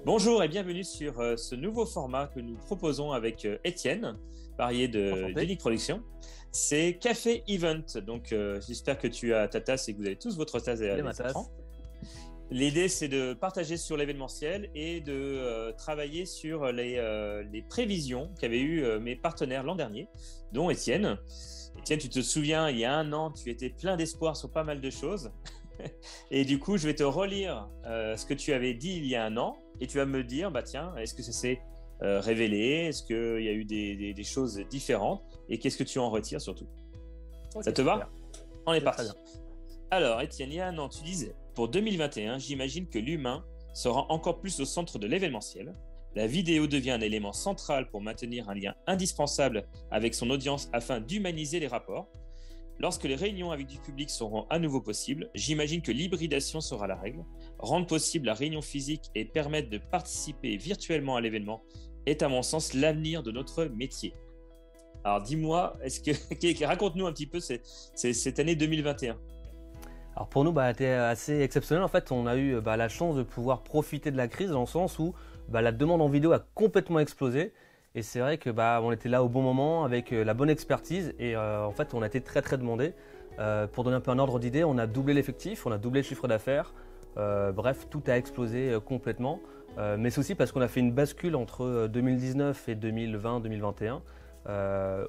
Bonjour et bienvenue sur ce nouveau format que nous proposons avec Étienne, varié Enchanté. d'Unique Production. C'est Café Event. Donc, j'espère que tu as ta tasse et que vous avez tous votre tasse derrière J'ai ma les écrans. tasse. L'idée, c'est de partager sur l'événementiel et de travailler sur les prévisions qu'avaient eues mes partenaires l'an dernier, dont Étienne. Étienne, tu te souviens, il y a un an, tu étais plein d'espoir sur pas mal de choses. Et du coup, je vais te relire ce que tu avais dit il y a un an et tu vas me dire, bah tiens, est-ce que ça s'est révélé? Est-ce qu'il y a eu des choses différentes? Et qu'est-ce que tu en retires surtout? Ok, Ça te super. va? On est C'est très parti. bien. Alors, Étienne, il y a un an, tu disais, pour 2021, j'imagine que l'humain sera encore plus au centre de l'événementiel. La vidéo devient un élément central pour maintenir un lien indispensable avec son audience afin d'humaniser les rapports. Lorsque les réunions avec du public seront à nouveau possibles, j'imagine que l'hybridation sera la règle. Rendre possible la réunion physique et permettre de participer virtuellement à l'événement est à mon sens l'avenir de notre métier. Alors dis-moi, raconte-nous un petit peu cette année 2021. Alors pour nous, c'était assez exceptionnel. En fait, on a eu la chance de pouvoir profiter de la crise dans le sens où la demande en vidéo a complètement explosé. Et c'est vrai que on était là au bon moment avec la bonne expertise et en fait, on a été très très demandé. Pour donner un peu un ordre d'idée, on a doublé l'effectif, on a doublé le chiffre d'affaires. Bref, tout a explosé complètement. Mais c'est aussi parce qu'on a fait une bascule entre 2019 et 2020-2021.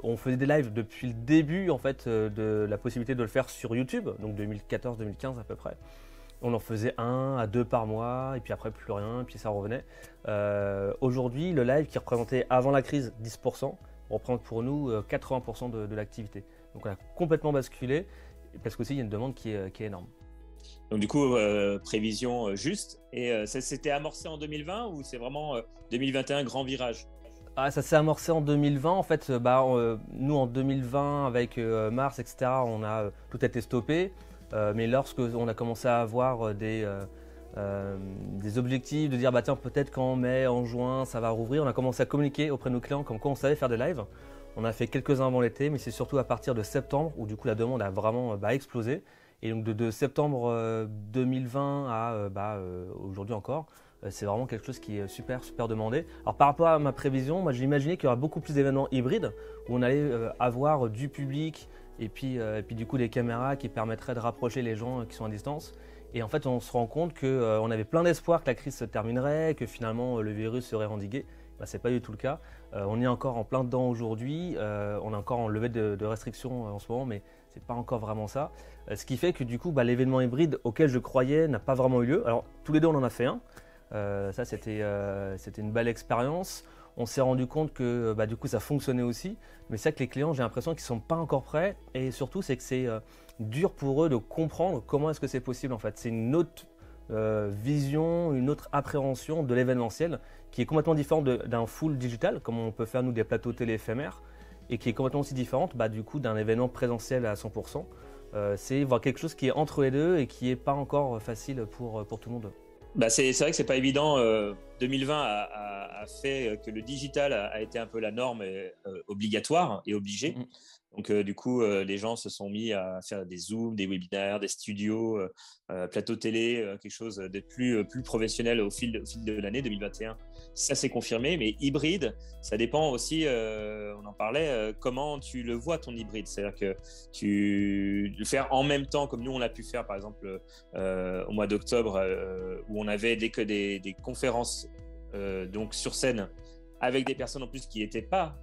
On faisait des lives depuis le début en fait de la possibilité de le faire sur YouTube, donc 2014-2015 à peu près. On en faisait 1 à 2 par mois et puis après plus rien et puis ça revenait. Aujourd'hui, le live qui représentait avant la crise 10% représente pour nous 80% de l'activité. Donc on a complètement basculé parce qu'aussi il y a une demande qui est énorme. Donc du coup, prévision juste. Et ça s'était amorcé en 2020 ou c'est vraiment 2021 grand virage? Ça s'est amorcé en 2020. En fait, nous en 2020 avec mars, etc., tout a été stoppé. Mais lorsque on a commencé à avoir des objectifs, de dire tiens peut-être qu'en mai, en juin, ça va rouvrir, on a commencé à communiquer auprès de nos clients comme quoi on savait faire des lives. On a fait quelques-uns avant l'été, mais c'est surtout à partir de septembre où du coup la demande a vraiment explosé. Et donc de septembre 2020 à aujourd'hui encore, c'est vraiment quelque chose qui est super super demandé. Alors par rapport à ma prévision, moi j'ai imaginé qu'il y aura beaucoup plus d'événements hybrides où on allait avoir du public et puis du coup des caméras qui permettraient de rapprocher les gens qui sont à distance. Et en fait on se rend compte qu'on avait plein d'espoir que la crise se terminerait, que finalement le virus serait endigué. Ce n'est pas du tout le cas. On est encore en plein dedans aujourd'hui, on est encore en levée de restrictions en ce moment, mais ce n'est pas encore vraiment ça. Ce qui fait que du coup l'événement hybride auquel je croyais n'a pas vraiment eu lieu. Alors tous les deux on en a fait un. Ça c'était une belle expérience. On s'est rendu compte que du coup ça fonctionnait aussi, mais c'est vrai que les clients j'ai l'impression qu'ils ne sont pas encore prêts et surtout c'est que c'est dur pour eux de comprendre comment est-ce que c'est possible en fait. C'est une autre vision, une autre appréhension de l'événementiel qui est complètement différente d'un full digital comme on peut faire nous des plateaux télé éphémères et qui est complètement aussi différente du coup d'un événement présentiel à 100%. C'est voir quelque chose qui est entre les deux et qui n'est pas encore facile pour tout le monde. C'est vrai que c'est pas évident. 2020 a fait que le digital a été un peu la norme obligatoire et obligée. Donc du coup, les gens se sont mis à faire des Zooms, des webinaires, des studios, plateaux télé, quelque chose d'être plus professionnel au fil de l'année 2021. Ça s'est confirmé, mais hybride, ça dépend aussi, on en parlait, comment tu le vois ton hybride. C'est-à-dire que tu le faire en même temps, comme nous on a pu faire par exemple au mois d'octobre, où on avait des conférences donc sur scène avec des personnes en plus qui n'étaient pas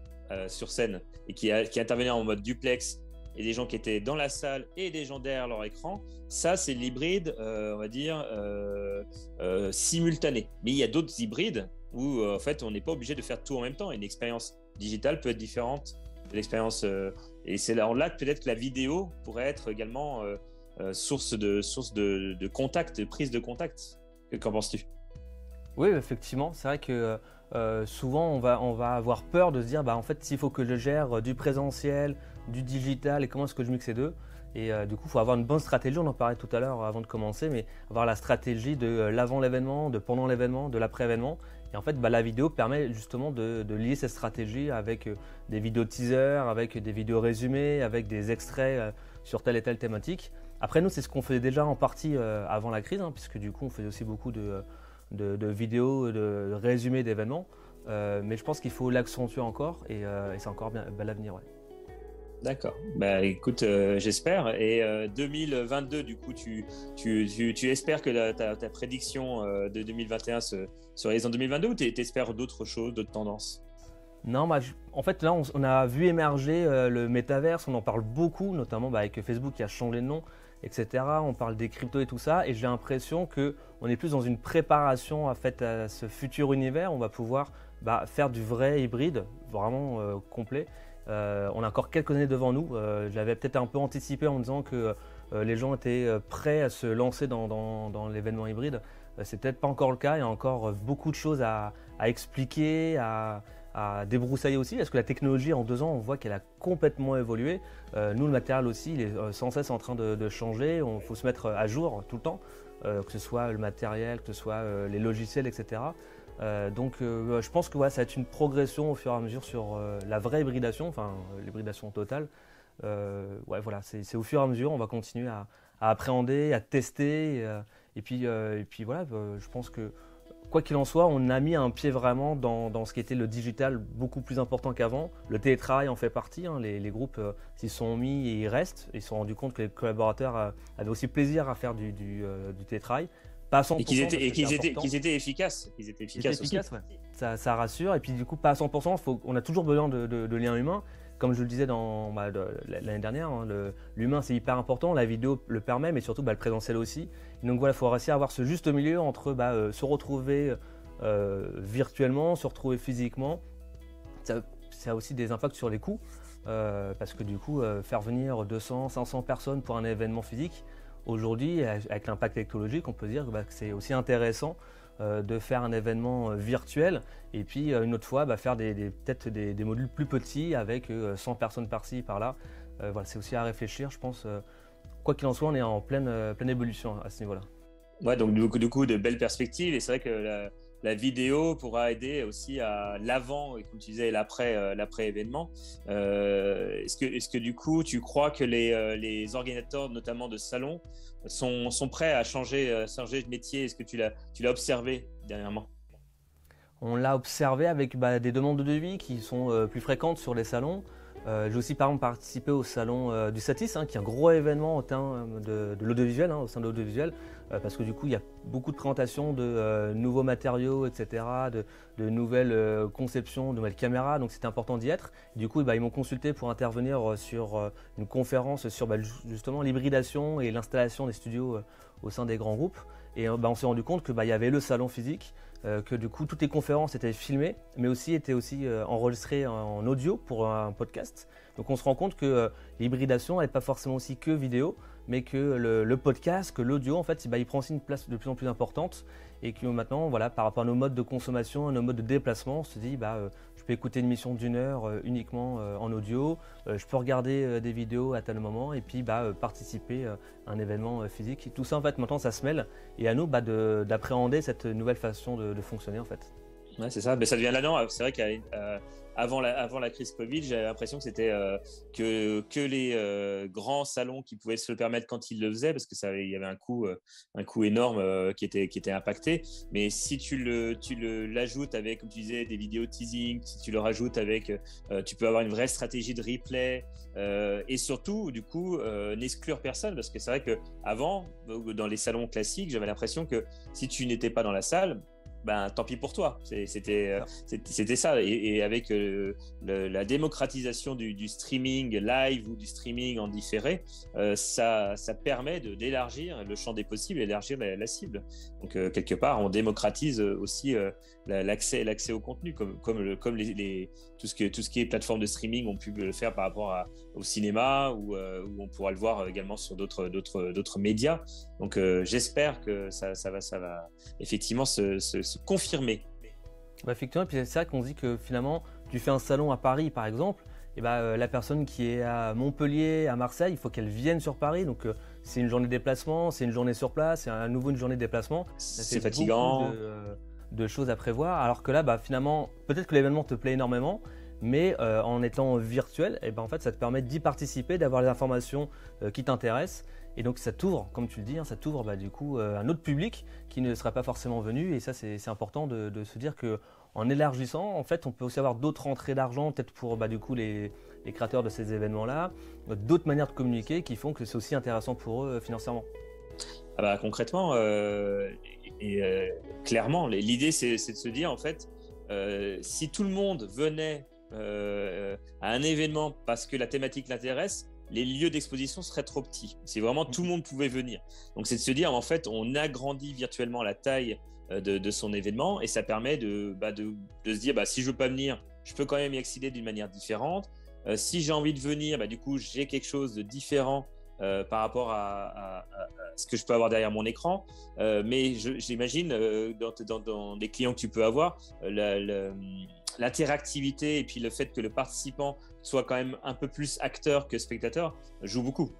sur scène et qui intervenaient en mode duplex et des gens qui étaient dans la salle et des gens derrière leur écran. Ça, c'est l'hybride, on va dire, simultané. Mais il y a d'autres hybrides où en fait, on n'est pas obligé de faire tout en même temps. Une expérience digitale peut être différente de l'expérience. Et c'est là peut-être que la vidéo pourrait être également source de contact, de prise de contact. Qu'en penses-tu? Oui, effectivement, c'est vrai que souvent on va avoir peur de se dire en fait s'il faut que je gère du présentiel, du digital et comment est-ce que je mixe ces deux. Et du coup il faut avoir une bonne stratégie, on en parlait tout à l'heure avant de commencer, mais avoir la stratégie de l'avant l'événement, de pendant l'événement, de l'après-événement. Et en fait la vidéo permet justement de lier cette stratégie avec des vidéos teaser, avec des vidéos résumées, avec des extraits sur telle et telle thématique. Après nous c'est ce qu'on faisait déjà en partie avant la crise, puisque du coup on faisait aussi beaucoup de vidéos, de résumés d'événements. Mais je pense qu'il faut l'accentuer encore et c'est encore bien l'avenir. Ouais. D'accord. Bah, écoute, j'espère. Et 2022, du coup, tu espères que ta prédiction de 2021 se réalise en 2022 ou tu espères d'autres choses, d'autres tendances? Non, en fait, là, on a vu émerger le métaverse, on en parle beaucoup, notamment avec Facebook qui a changé de nom, etc. On parle des cryptos et tout ça, et j'ai l'impression qu'on est plus dans une préparation à ce futur univers. On va pouvoir faire du vrai hybride, vraiment complet. On a encore quelques années devant nous. J'avais peut-être un peu anticipé en me disant que les gens étaient prêts à se lancer dans l'événement hybride. C'est peut-être pas encore le cas, il y a encore beaucoup de choses à expliquer, à débroussailler aussi, parce que la technologie en 2 ans, on voit qu'elle a complètement évolué. Nous, le matériel aussi, il est sans cesse en train de changer. Il faut se mettre à jour tout le temps, que ce soit le matériel, que ce soit les logiciels, etc. Donc je pense que ça va être une progression au fur et à mesure sur la vraie hybridation, enfin l'hybridation totale. Voilà, c'est au fur et à mesure, on va continuer à appréhender, à tester. Et puis voilà, je pense que quoi qu'il en soit, on a mis un pied vraiment dans ce qui était le digital beaucoup plus important qu'avant. Le télétravail en fait partie, hein. Les groupes s'y sont mis et ils restent. Ils se sont rendus compte que les collaborateurs avaient aussi plaisir à faire du télétravail. Pas à 100%, Et qu'ils étaient efficaces. Qu'ils étaient efficaces aussi. Ouais. Ça rassure. Et puis du coup, pas à 100%, on a toujours besoin de liens humains. Comme je le disais l'année dernière, hein, l'humain c'est hyper important, la vidéo le permet, mais surtout le présentiel aussi. Et donc voilà, il faut réussir à avoir ce juste milieu entre se retrouver virtuellement, se retrouver physiquement. Ça a aussi des impacts sur les coûts, parce que du coup, faire venir 200, 500 personnes pour un événement physique, aujourd'hui, avec l'impact technologique, on peut dire que c'est aussi intéressant de faire un événement virtuel et puis une autre fois faire peut-être des modules plus petits avec 100 personnes par-ci, par-là. Voilà, c'est aussi à réfléchir, je pense. Quoi qu'il en soit, on est en pleine évolution à ce niveau-là. Ouais, donc du coup, de belles perspectives. Et c'est vrai que la vidéo pourra aider aussi à l'avant, et comme tu disais, l'après événement. Est-ce que du coup, tu crois que les organisateurs, notamment de salons, sont prêts à changer de métier? Est-ce que tu l'as observé dernièrement? On l'a observé avec des demandes de devis qui sont plus fréquentes sur les salons. J'ai aussi par exemple participé au salon du Satis, qui est un gros événement au sein de l'audiovisuel, au sein de l'audiovisuel, parce que du coup il y a beaucoup de présentations de nouveaux matériaux, etc., de nouvelles conceptions, de nouvelles caméras, donc c'était important d'y être. Du coup ils m'ont consulté pour intervenir sur une conférence sur justement l'hybridation et l'installation des studios au sein des grands groupes. Et on s'est rendu compte qu'il y avait le salon physique, que du coup toutes les conférences étaient filmées, mais étaient aussi enregistrées en audio pour un podcast. Donc on se rend compte que l'hybridation n'est pas forcément aussi que vidéo, mais que le podcast, que l'audio, en fait, il prend aussi une place de plus en plus importante. Et que maintenant, voilà, par rapport à nos modes de consommation, à nos modes de déplacement, on se dit, je peux écouter une émission d'1 heure uniquement en audio, je peux regarder des vidéos à tel moment et puis participer à un événement physique. Tout ça, en fait, maintenant, ça se mêle. Et à nous d'appréhender cette nouvelle façon de fonctionner, en fait. Ouais, c'est ça. Mais ça devient là-dedans. C'est vrai qu'avant la crise Covid, j'avais l'impression que c'était que les grands salons qui pouvaient se le permettre quand ils le faisaient, parce que il y avait un coût énorme qui était impacté. Mais si tu l'ajoutes avec, comme tu disais, des vidéos teasing, si tu le rajoutes avec, tu peux avoir une vraie stratégie de replay et surtout, du coup, n'exclure personne, parce que c'est vrai que avant, dans les salons classiques, j'avais l'impression que si tu n'étais pas dans la salle, tant pis pour toi. C'était ça. Et avec la démocratisation du streaming live ou du streaming en différé, ça permet d'élargir le champ des possibles, d'élargir la cible. Donc, quelque part, on démocratise aussi l'accès au contenu, comme tout ce qui est plateforme de streaming ont pu le faire par rapport au cinéma, ou on pourra le voir également sur d'autres médias. Donc, j'espère que ça va effectivement se confirmer. Effectivement, et puis c'est vrai qu'on se dit que finalement, tu fais un salon à Paris par exemple, et la personne qui est à Montpellier, à Marseille, il faut qu'elle vienne sur Paris. Donc c'est une journée de déplacement, c'est une journée sur place, c'est à nouveau une journée de déplacement. C'est fatigant. De choses à prévoir. Alors que là, finalement, peut-être que l'événement te plaît énormément, mais en étant virtuel, en fait, ça te permet d'y participer, d'avoir les informations qui t'intéressent. Et donc ça t'ouvre, comme tu le dis, ça t'ouvre du coup un autre public qui ne serait pas forcément venu. Et ça, c'est important de se dire qu'en élargissant, en fait, on peut aussi avoir d'autres rentrées d'argent, peut-être pour du coup les créateurs de ces événements-là, d'autres manières de communiquer qui font que c'est aussi intéressant pour eux financièrement. Ah bah, concrètement, clairement, l'idée c'est de se dire en fait, si tout le monde venait à un événement parce que la thématique l'intéresse, les lieux d'exposition seraient trop petits. Si vraiment tout le monde pouvait venir. Donc c'est de se dire en fait, on agrandit virtuellement la taille de son événement et ça permet de se dire si je veux pas venir, je peux quand même y accéder d'une manière différente. Si j'ai envie de venir, du coup j'ai quelque chose de différent par rapport à ce que je peux avoir derrière mon écran. Mais j'imagine dans les clients que tu peux avoir, l'interactivité et puis le fait que le participant soit quand même un peu plus acteur que spectateur joue beaucoup.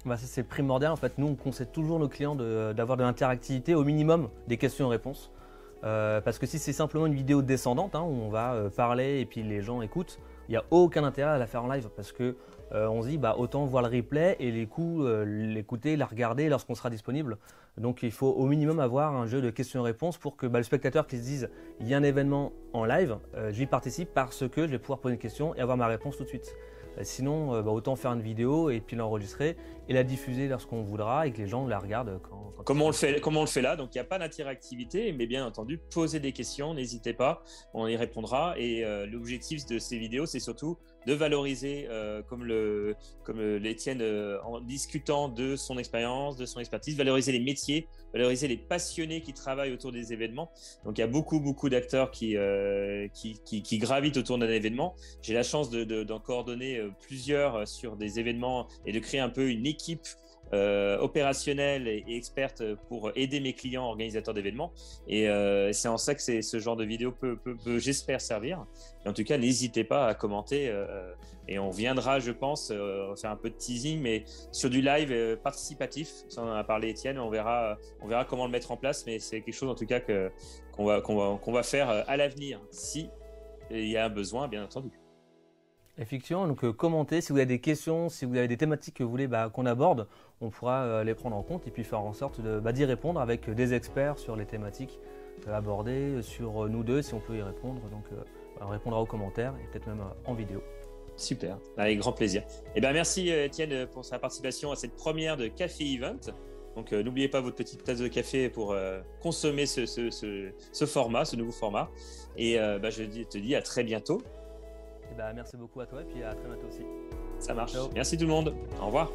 Ça c'est primordial. En fait, nous on conseille toujours nos clients d'avoir de l'interactivité, au minimum des questions et réponses. Parce que si c'est simplement une vidéo descendante où on va parler et puis les gens écoutent, il n'y a aucun intérêt à la faire en live parce que on se dit autant voir le replay et l'écouter, la regarder lorsqu'on sera disponible. Donc il faut au minimum avoir un jeu de questions-réponses pour que le spectateur qui se dise il y a un événement en live, j'y participe parce que je vais pouvoir poser une question et avoir ma réponse tout de suite. Sinon, autant faire une vidéo et puis l'enregistrer et la diffuser lorsqu'on voudra et que les gens la regardent quand comme on le fait là. Donc il n'y a pas d'interactivité, mais bien entendu, posez des questions, n'hésitez pas, on y répondra. Et l'objectif de ces vidéos, c'est surtout de valoriser, comme l'Étienne en discutant de son expérience, de son expertise, valoriser les métiers, valoriser les passionnés qui travaillent autour des événements. Donc il y a beaucoup d'acteurs qui gravitent autour d'un événement. J'ai la chance d'en coordonner plusieurs sur des événements et de créer un peu une équipe opérationnelle et experte pour aider mes clients organisateurs d'événements. Et c'est en ça que ce genre de vidéo peut j'espère servir. Et en tout cas, n'hésitez pas à commenter et on viendra, je pense, faire un peu de teasing, mais sur du live participatif. Ça, on en a parlé, Étienne. On verra comment le mettre en place, mais c'est quelque chose en tout cas qu'on va faire à l'avenir, si il y a un besoin, bien entendu. Effectivement, donc commentez si vous avez des questions, si vous avez des thématiques que vous voulez qu'on aborde, on pourra les prendre en compte et puis faire en sorte d'y répondre avec des experts sur les thématiques abordées, sur nous deux si on peut y répondre. Donc on répondra aux commentaires et peut-être même en vidéo. Super, avec grand plaisir. Et merci Étienne pour sa participation à cette première de Café Event. Donc n'oubliez pas votre petite tasse de café pour consommer ce format, ce nouveau format. Et je te dis à très bientôt. Merci beaucoup à toi et puis à très bientôt aussi. Ça marche. Ciao. Merci tout le monde. Au revoir.